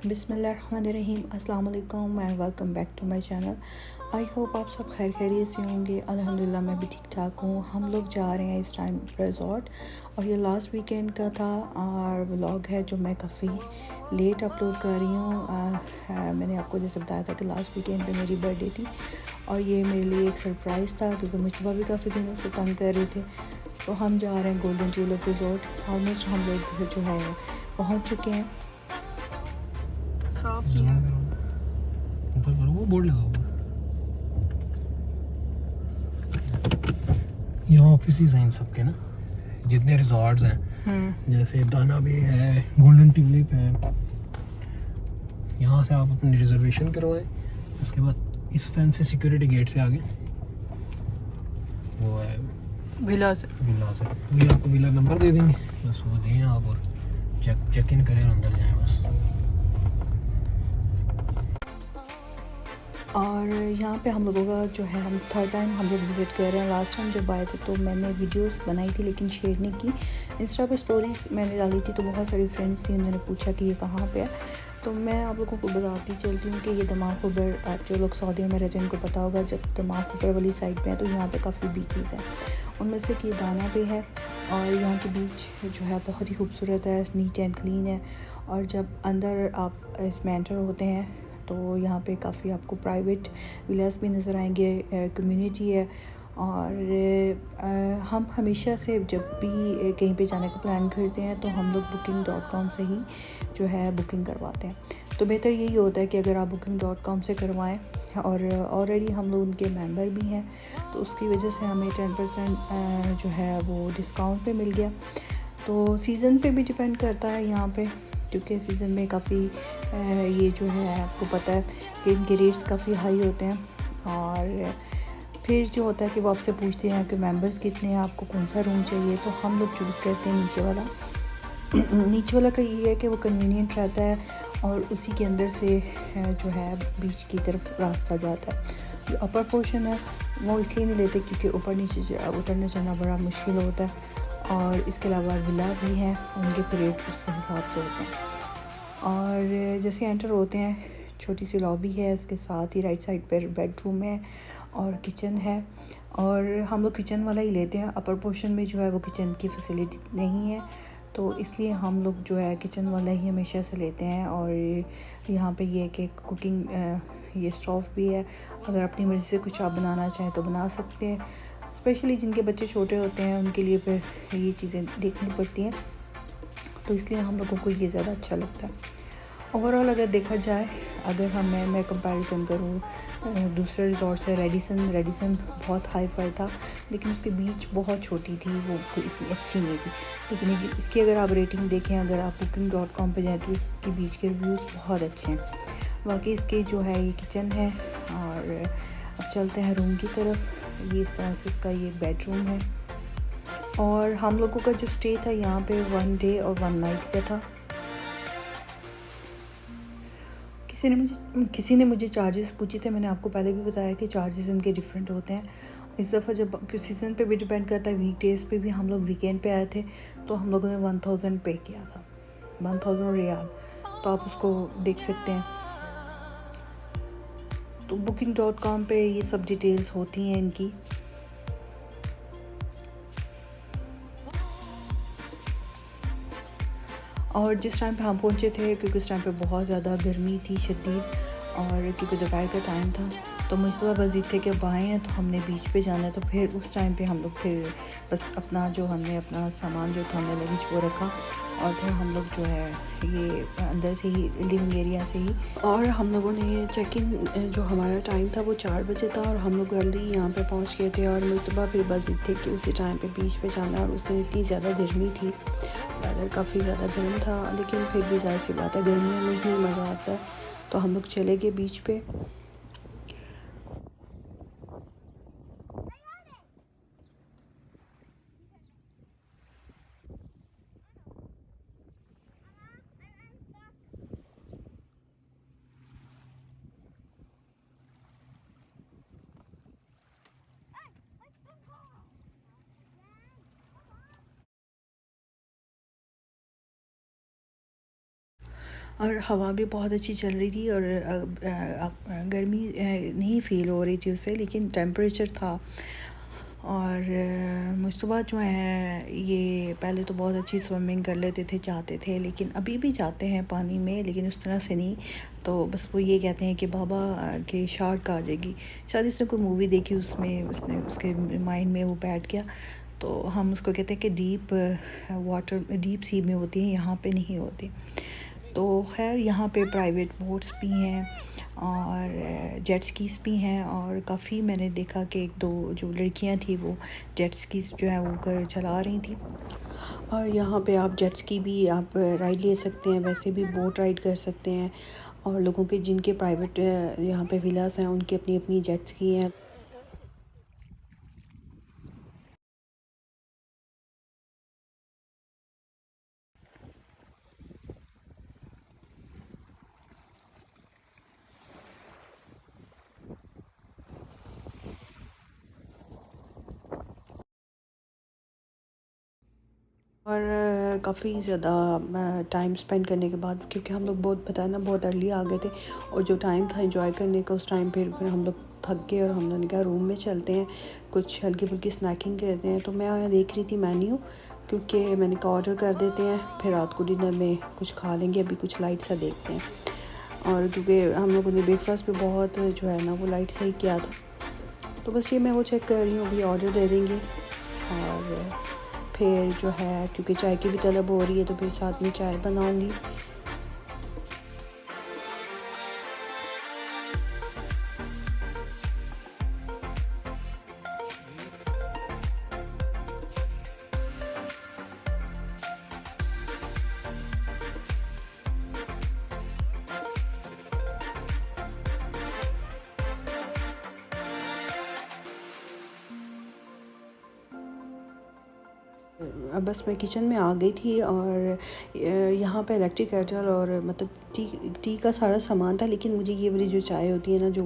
बिस्मिल्लाहिर्रहमानिर्रहीम, अस्सलाम वालेकुम and welcome back to my channel. I hope आप सब खैर खैरियत से होंगे। अल्हम्दुलिल्लाह मैं भी ठीक ठाक हूँ। हम लोग जा रहे हैं इस टाइम रिजॉर्ट और ये लास्ट वीकेंड का था और व्लॉग है जो मैं काफ़ी लेट अपलोड कर रही हूँ। मैंने आपको जैसे बताया था कि लास्ट वीकेंड पे मेरी बर्थडे थी और ये मेरे लिए एक सरप्राइज़ था क्योंकि मुझे भी काफ़ी दिनों से तंग कर रहे थे। तो हम जा रहे हैं गोल्डन ट्यूलिप रिजॉर्ट। ऑलमोस्ट हम लोग जो है पहुँच चुके हैं। ऊपर करो, वो बोर्ड लगा हुआ यहाँ ऑफिस हैं सबके ना, जितने रिजॉर्ट्स हैं जैसे दाना बे है, गोल्डन ट्यूलिप है। यहाँ से आप अपनी रिजर्वेशन करवाएं। उसके बाद इस फैंसी सिक्योरिटी गेट से आगे वो है विला से वही आपको विला नंबर दे देंगे, बस वो दें आप और चेक इन करें और अंदर जाएं बस। और यहाँ पे हम लोगों का जो है हम थर्ड टाइम हम लोग विज़िट कर रहे हैं। लास्ट टाइम जब आए थे तो मैंने वीडियोस बनाई थी लेकिन शेयर नहीं की। इंस्टा पे स्टोरीज मैंने डाली थी तो बहुत सारी फ्रेंड्स थी, उन्होंने पूछा कि ये कहाँ पे है। तो मैं आप लोगों को बताती चलती हूँ कि ये दमाम खुबर, जो लोग सऊदी में रहते हैं उनको पता होगा। जब दमाम खुबर वाली साइड पे है तो यहाँ पे काफ़ी बीचेस हैं, उनमें से कि दाना पे है और यहाँ की बीच जो है बहुत ही खूबसूरत है, नीट एंड क्लीन है। और जब अंदर आप इसमें एंटर होते हैं तो यहाँ पे काफ़ी आपको प्राइवेट विलास भी नज़र आएंगे, कम्युनिटी है। और हम हमेशा से जब भी कहीं पे जाने का प्लान करते हैं तो हम लोग booking.com से ही जो है बुकिंग करवाते हैं। तो बेहतर यही होता है कि अगर आप booking.com से करवाएं और ऑलरेडी हम लोग उनके मेंबर भी हैं तो उसकी वजह से हमें 10% जो है वो डिस्काउंट पे मिल गया। तो सीज़न पे भी डिपेंड करता है यहाँ पे, क्योंकि सीज़न में काफ़ी ये जो है आपको पता है कि इनके रेट्स काफ़ी हाई होते हैं। और फिर जो होता है कि वो आपसे पूछते हैं कि मेंबर्स कितने हैं, आपको कौन सा रूम चाहिए। तो हम लोग चूज़ करते हैं नीचे वाला। नीचे वाला का ये है कि वो कन्वीनियंट रहता है और उसी के अंदर से जो है बीच की तरफ रास्ता जाता है। जो अपर पोर्शन है वो इसलिए नहीं लेते क्योंकि ऊपर नीचे उतरने जाना बड़ा मुश्किल होता है। और इसके अलावा विला भी हैं, उनके रेट उस हिसाब से होते हैं। और जैसे एंटर होते हैं छोटी सी लॉबी है, उसके साथ ही राइट साइड पर बेडरूम है और किचन है। और हम लोग किचन वाला ही लेते हैं। अपर पोर्शन में जो है वो किचन की फैसिलिटी नहीं है तो इसलिए हम लोग जो है किचन वाला ही हमेशा से लेते हैं। और यहाँ पे ये कि कुकिंग ये स्टोव भी है, अगर अपनी मर्ज़ी से कुछ आप बनाना चाहें तो बना सकते हैं। स्पेशली जिनके बच्चे छोटे होते हैं उनके लिए फिर ये चीज़ें देखनी पड़ती हैं, तो इसलिए हम लोगों को ये ज़्यादा अच्छा लगता है। ओवरऑल अगर देखा जाए, अगर मैं कंपैरिजन करूँ दूसरे रिजॉर्ट से, रेडिसन बहुत हाई फाई था लेकिन उसकी बीच बहुत छोटी थी, वो इतनी अच्छी नहीं थी। लेकिन इसकी अगर आप रेटिंग देखें, अगर आप booking.com पे जाएँ तो इसकी बीच के रिव्यूज़ बहुत अच्छे हैं। बाकी इसके जो है ये किचन है। और अब चलते हैं रूम की तरफ। ये इस तरह से इसका ये बेडरूम है। और हम लोगों का जो स्टे था यहाँ पे 1 डे और 1 नाइट का था। किसी ने मुझे चार्जेस पूछे थे। मैंने आपको पहले भी बताया कि चार्जेस इनके डिफरेंट होते हैं। इस दफ़ा जब सीज़न पे भी डिपेंड करता है, वीक डेज़ पे भी हम लोग वीकेंड पे आए थे तो हम लोगों ने 1000 पे किया था, 1000 रियाल। तो आप उसको देख सकते हैं। तो booking.com पे ये सब डिटेल्स होती हैं इनकी। और जिस टाइम पे हम पहुँचे थे, क्योंकि उस टाइम पे बहुत ज़्यादा गर्मी थी शदीद, और क्योंकि दोपहर का टाइम था तो मुझे बस थे कि अब आए हैं तो हमने बीच पे जाना है। तो फिर उस टाइम पे हम लोग फिर बस अपना जो हमने अपना सामान जो था हमने लगेज वो रखा और फिर हम लोग जो है ये अंदर से ही लिविंग एरिया से ही। और हम लोगों ने ये चेक इन जो हमारा टाइम था वो 4 बजे था और हम लोग अर्ली यहाँ पे पहुँच गए थे। और मुझे फिर बस थे कि उसी टाइम पे बीच पे जाना, और उस दिन इतनी ज़्यादा गर्मी थी, वेदर काफ़ी ज़्यादा गर्म था। लेकिन फिर भी ज़ाहिर सी बात है गर्मियों में ही मज़ा आता है। तो हम लोग चले गए बीच पे। और हवा भी बहुत अच्छी चल रही थी और गर्मी नहीं फ़ील हो रही थी उससे, लेकिन टेम्परेचर था। और मुश्तबा जो है ये पहले तो बहुत अच्छी स्विमिंग कर लेते थे, जाते थे, लेकिन अभी भी जाते हैं पानी में, लेकिन उस तरह से नहीं। तो बस वो ये कहते हैं कि बाबा के शार्क आ जाएगी। शायद इसने कोई मूवी देखी, उसमें उसने उसके माइंड में वो बैठ गया। तो हम उसको कहते हैं कि डीप वाटर, डीप सी में होती हैं, यहाँ पे नहीं होती। तो खैर यहाँ पे प्राइवेट बोट्स भी हैं और जेट स्कीज़ भी हैं, और काफ़ी मैंने देखा कि एक दो जो लड़कियां थी वो जेट स्कीज़ जो है वो चला रही थी। और यहाँ पे आप जेट स्की भी आप राइड ले सकते हैं, वैसे भी बोट राइड कर सकते हैं। और लोगों के जिनके प्राइवेट यहाँ पे विलास हैं उनकी अपनी अपनी जेट स्की हैं। और काफ़ी ज़्यादा टाइम स्पेंड करने के बाद, क्योंकि हम लोग बहुत पता है ना बहुत अर्ली आ गए थे, और जो टाइम था एंजॉय करने का उस टाइम फिर हम लोग थक गए और हमने कहा रूम में चलते हैं, कुछ हल्की फुल्की स्नैकिंग करते हैं। तो मैं देख रही थी मेन्यू, क्योंकि मैंने कहा ऑर्डर कर देते हैं, फिर रात को डिनर में कुछ खा लेंगे, अभी कुछ लाइट सा देखते हैं। और क्योंकि हम लोगों ने ब्रेकफास्ट पे बहुत जो है ना वो लाइट से ही किया था, तो बस ये मैं वो चेक कर रही हूँ, अभी ऑर्डर दे देंगे। और फिर जो है क्योंकि चाय की भी तलब हो रही है, तो फिर साथ में चाय बनाऊंगी। बस मैं किचन में आ गई थी, और यहाँ पे इलेक्ट्रिक केटल और मतलब टी का सारा सामान था, लेकिन मुझे ये वाली जो चाय होती है ना जो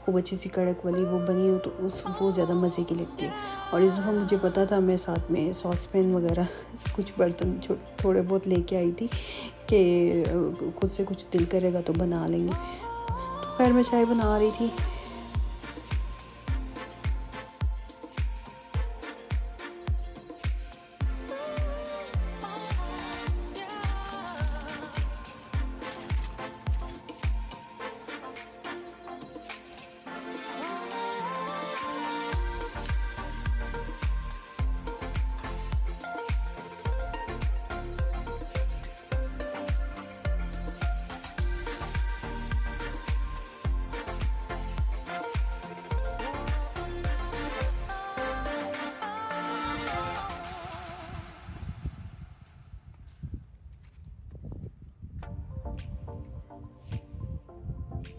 खूब अच्छी सी कड़क वाली वो बनी हो, तो वो ज़्यादा मज़े की लगती है। और इस दफ़ा मुझे पता था, मैं साथ में सॉस पैन वगैरह कुछ बर्तन थोड़े बहुत लेके आई थी कि खुद से कुछ दिल करेगा तो बना लेंगे। तो खैर मैं चाय बना रही थी।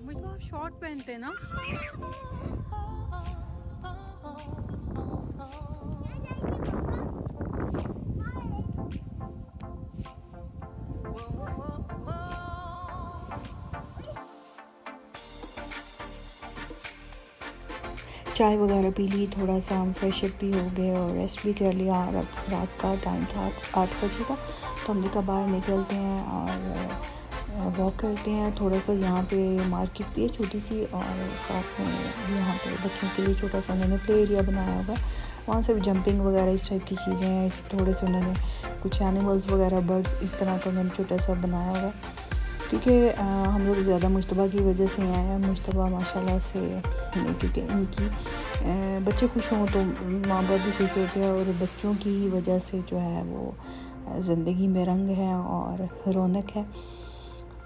मुझे आप शॉर्ट पहनते ना। चाय वगैरह पी ली, थोड़ा सा हम फ्रेश अप भी हो गए और रेस्ट भी कर लिया। और अब रात का टाइम था 8 बजे का, तो हमने कहा बाहर निकलते हैं और वॉक करते हैं। थोड़ा सा यहाँ पे मार्केट भी है छोटी सी, और साथ में भी यहाँ पे बच्चों के लिए छोटा सा उन्होंने प्ले एरिया बनाया हुआ है, वहाँ से भी जंपिंग वगैरह इस टाइप की चीज़ें हैं। थोड़े से उन्होंने कुछ एनिमल्स वगैरह बर्ड्स इस तरह का उन्होंने छोटा सा बनाया हुआ है, क्योंकि हम लोग ज़्यादा मुश्तबा की वजह से आए हैं। मुश्तबा माशाल्लाह से, क्योंकि इनकी बच्चे खुश हों तो माँ बाप भी खुश होते हैं, और बच्चों की वजह से जो है वो ज़िंदगी में रंग है और रौनक है।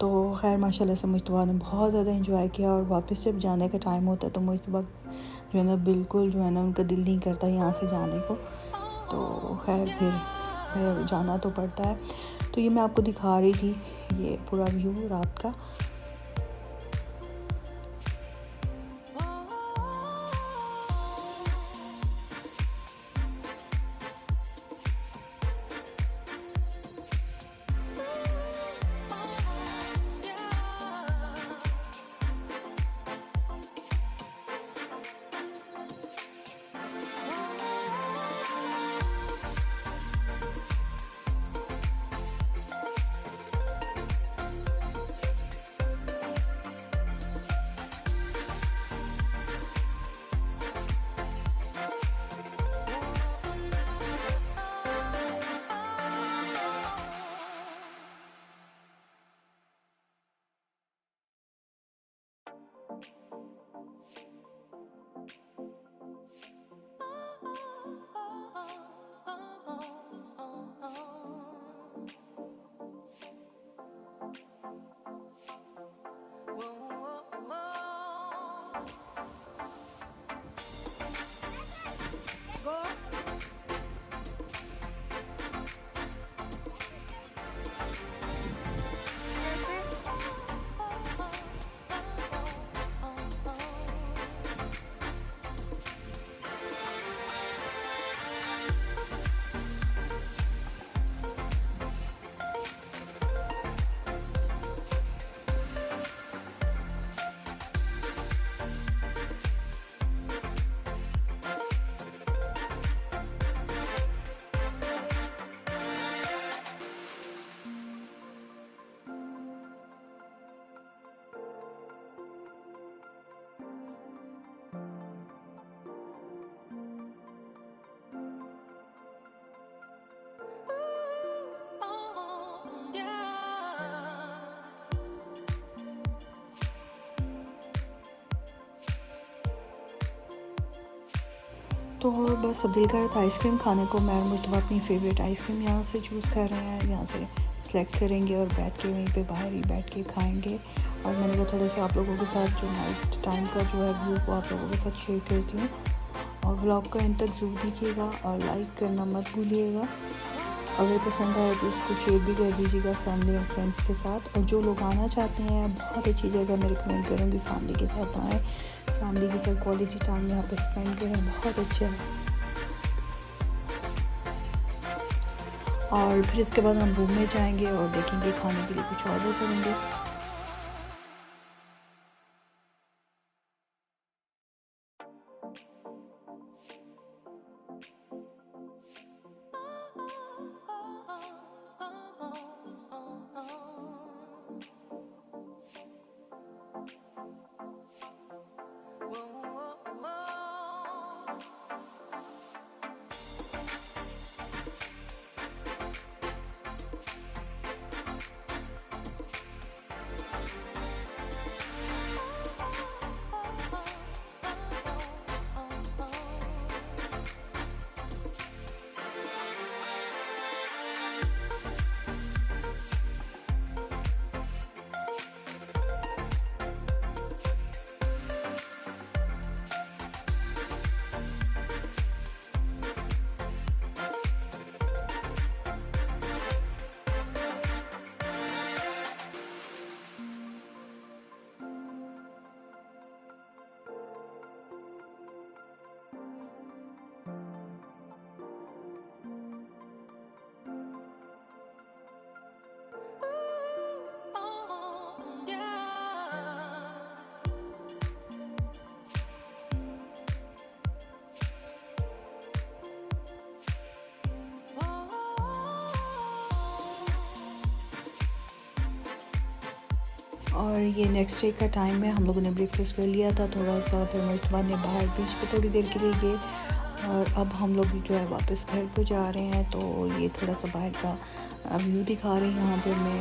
तो खैर माशाल्लाह से मुश्तबा ने बहुत ज़्यादा इंजॉय किया, और वापस जब जाने का टाइम होता है तो मुश्तबा जो है ना बिल्कुल जो है ना उनका दिल नहीं करता यहाँ से जाने को। तो खैर फिर जाना तो पड़ता है। तो ये मैं आपको दिखा रही थी ये पूरा व्यू रात का। तो बस अब दिल कर रहा था आइसक्रीम खाने को। मैं मुझे अपनी फेवरेट आइसक्रीम यहाँ से चूज़ कर रहे हैं, यहाँ से सेलेक्ट करेंगे और बैठ के वहीं पे बाहर ही बैठ के खाएंगे। और मैंने कहा थोड़ा सा आप लोगों के साथ जो नाइट टाइम का जो है व्यू को आप लोगों के साथ शेयर करती हूँ। और व्लॉग का एंड तक ज़रूर देखिएगा और लाइक करना मत भूलिएगा। अगर पसंद आए तो इसको शेयर भी कर दीजिएगा फैमिली और फ्रेंड्स के साथ। और जो लोग आना चाहते हैं, बहुत अच्छी जगह मैं रिकमेंड करूँगी, फैमिली के साथ आएँ, फैमिली के साथ क्वालिटी टाइम यहाँ पे स्पेंड करें, बहुत अच्छा है। और फिर इसके बाद हम रूम में जाएंगे और देखेंगे खाने के लिए कुछ ऑर्डर करेंगे। और ये नेक्स्ट डे का टाइम है। हम लोगों ने ब्रेकफास्ट कर लिया था थोड़ा सा, फिर उसके बाद ने बाहर बीच पे थोड़ी देर के लिए गए। और अब हम लोग जो है वापस घर को जा रहे हैं। तो ये थोड़ा सा बाहर का व्यू दिखा रही हूँ। यहाँ पे मैं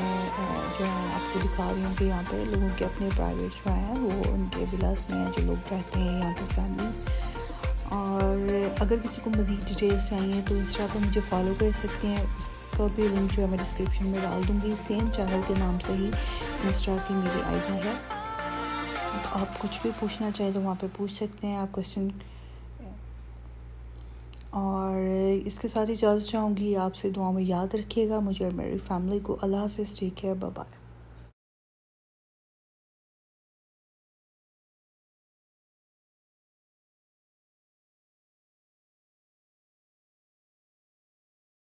जो है आपको दिखा रही हूँ कि यहाँ पे लोगों के अपने प्राइवेट जो हैं वो उनके विलास में हैं, जो लोग रहते हैं यहाँ पे फैमिलीज़। और अगर किसी को मज़ीद डिटेल्स चाहिए तो इंस्टा पर मुझे फॉलो कर सकते हैं। उसका भी लिंक जो है मैं डिस्क्रिप्शन में डाल दूँगी। सेम चैनल के नाम से ही इंस्टा की मेरी आईडी है। तो आप कुछ भी पूछना चाहें तो वहाँ पे पूछ सकते हैं आप क्वेश्चन। और इसके साथ ही इजाज़त चाहूँगी, आपसे दुआ में याद रखिएगा मुझे और मेरी फैमिली को। अल्लाह हाफ़िज़, टेक केयर, बाय बाय।